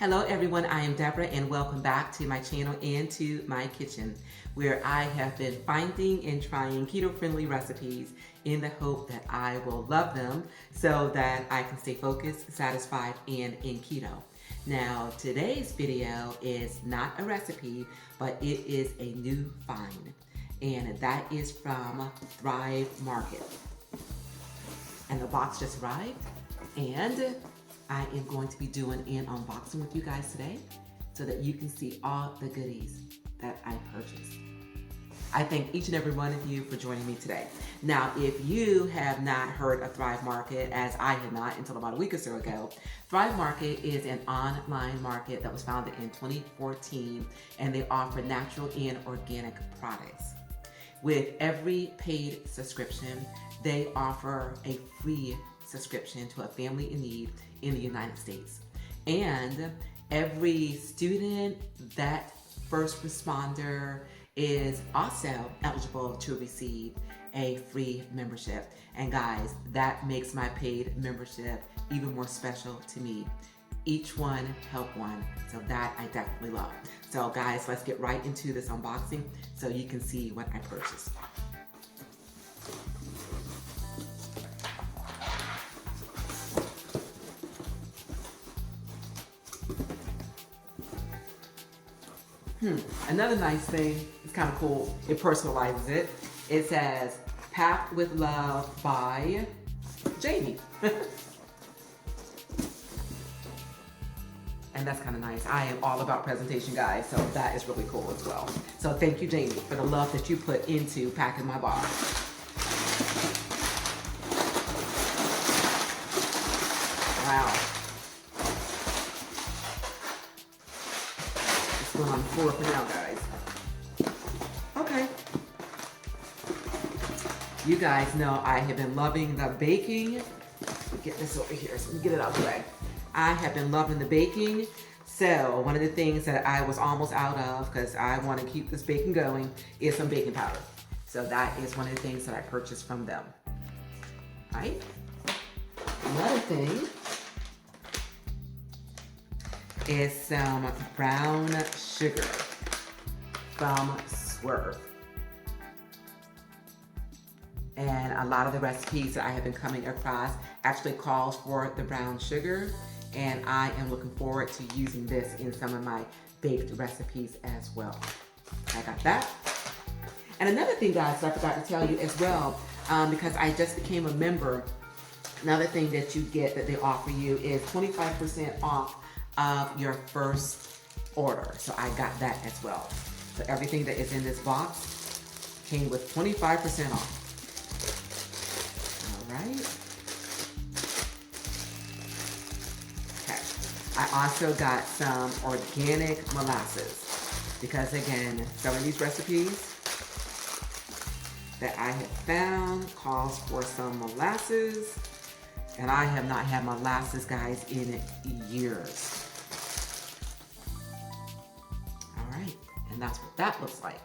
Hello everyone, I am Deborah and welcome back to my channel and to my kitchen, where I have been finding and trying keto-friendly recipes in the hope that I will love them so that I can stay focused, satisfied, and in keto. Now, today's video is not a recipe, but it is a new find, and that is from Thrive Market. And the box just arrived, and I am going to be doing an unboxing with you guys today so that you can see all the goodies that I purchased. I thank each and every one of you for joining me today. Now, if you have not heard of Thrive Market, as I had not until about a week or so ago, Thrive Market is an online market that was founded in 2014, and they offer natural and organic products. With every paid subscription, they offer a free subscription to a family in need in the United States. And every student, that first responder is also eligible to receive a free membership. And guys, that makes my paid membership even more special to me. Each one help one, so that I definitely love. So guys, let's get right into this unboxing so you can see what I purchased. Another nice thing, it's kind of cool, it personalizes it. It says, packed with love by Jamie. And that's kind of nice. I am all about presentation, guys, so that is really cool as well. So thank you, Jamie, for the love that you put into packing my box. Wow. On the floor for now, guys. Okay. You guys know I have been loving the baking. Let me get this over here so we can get it out of the way. I have been loving the baking. So one of the things that I was almost out of, because I want to keep this baking going, is some baking powder. So that is one of the things that I purchased from them. Right? Another thing is some brown sugar from Swerve. And a lot of the recipes that I have been coming across actually calls for the brown sugar, and I am looking forward to using this in some of my baked recipes as well. I got that. And another thing, guys, that I forgot to tell you as well, because I just became a member, another thing that you get that they offer you is 25% off of your first order. So I got that as well. So everything that is in this box came with 25% off. All right. Okay. I also got some organic molasses, because again, some of these recipes that I have found calls for some molasses, and I have not had molasses, guys, in years. And that's what that looks like.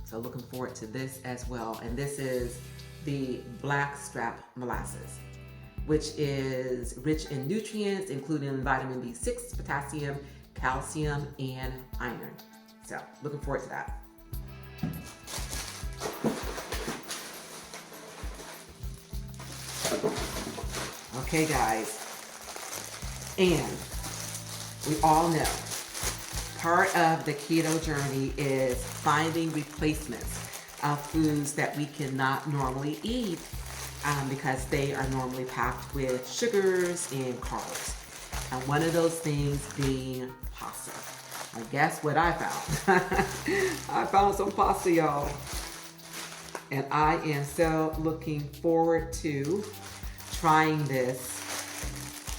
So looking forward to this as well. And this is the blackstrap molasses, which is rich in nutrients, including vitamin B6, potassium, calcium, and iron. So looking forward to that. Okay, guys. And we all know part of the keto journey is finding replacements of foods that we cannot normally eat because they are normally packed with sugars and carbs. And one of those things being pasta. And guess what I found? I found some pasta, y'all. And I am so looking forward to trying this.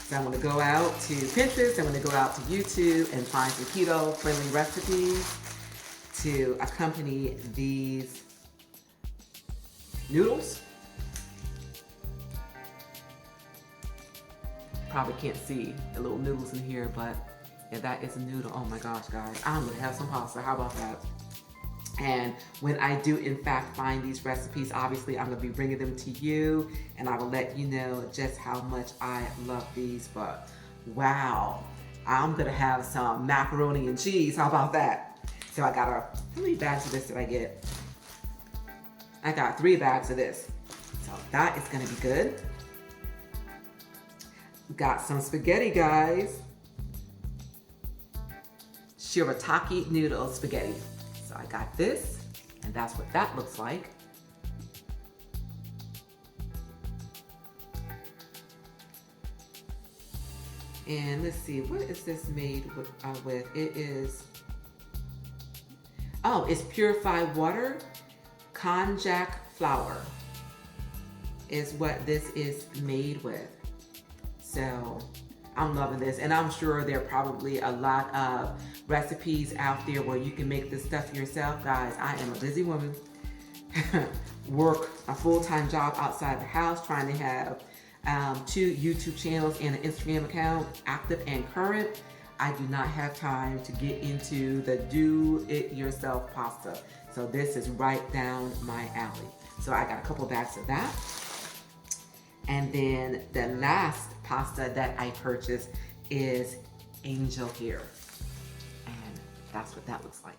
So I'm going to go out to Pinterest, I'm going to go out to YouTube and find some keto-friendly recipes to accompany these noodles. Probably can't see the little noodles in here, but yeah, that is a noodle. Oh my gosh, guys. I'm going to have some pasta. How about that? And when I do in fact find these recipes, obviously I'm gonna be bringing them to you, and I will let you know just how much I love these. But wow, I'm gonna have some macaroni and cheese. How about that? So I got how many bags of this did I get? I got 3 bags of this. So that is gonna be good. Got some spaghetti, guys. Shirataki noodle spaghetti. So I got this, and that's what that looks like. And let's see, what is this made with? It is, oh, it's purified water, konjac flour is what this is made with. So I'm loving this, and I'm sure there are probably a lot of recipes out there where you can make this stuff yourself. Guys, I am a busy woman, work a full-time job outside the house, trying to have 2 YouTube channels and an Instagram account active and current. I do not have time to get into the do-it-yourself pasta. So this is right down my alley. So I got a couple bags of that. And then the last pasta that I purchased is angel hair. And that's what that looks like.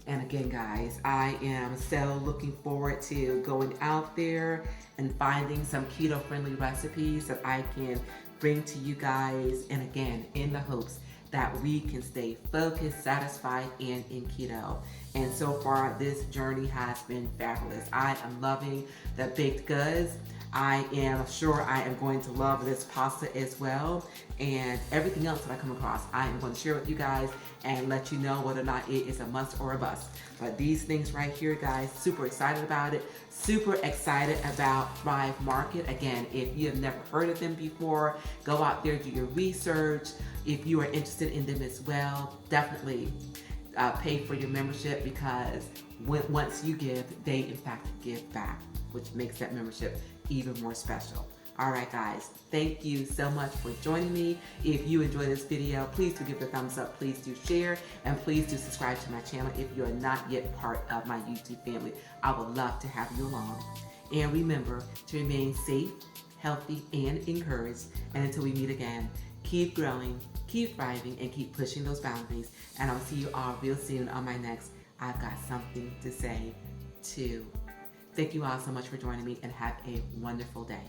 And again, guys, I am so looking forward to going out there and finding some keto-friendly recipes that I can bring to you guys. And again, in the hopes that we can stay focused, satisfied, and in keto. And so far, this journey has been fabulous. I am loving the baked goods. I am sure I am going to love this pasta as well. And everything else that I come across, I am going to share with you guys and let you know whether or not it is a must or a bust. But these things right here, guys, super excited about it. Super excited about Thrive Market. Again, if you have never heard of them before, go out there, do your research. If you are interested in them as well, definitely pay for your membership, because once you give, they in fact give back, which makes that membership even more special. All right, guys, thank you so much for joining me. If you enjoyed this video, please do give it a thumbs up, please do share, and please do subscribe to my channel if you are not yet part of my YouTube family. I would love to have you along. And remember to remain safe, healthy, and encouraged. And until we meet again, keep growing, keep thriving, and keep pushing those boundaries. And I'll see you all real soon on my next I've Got Something to Say too. Thank you all so much for joining me, and have a wonderful day.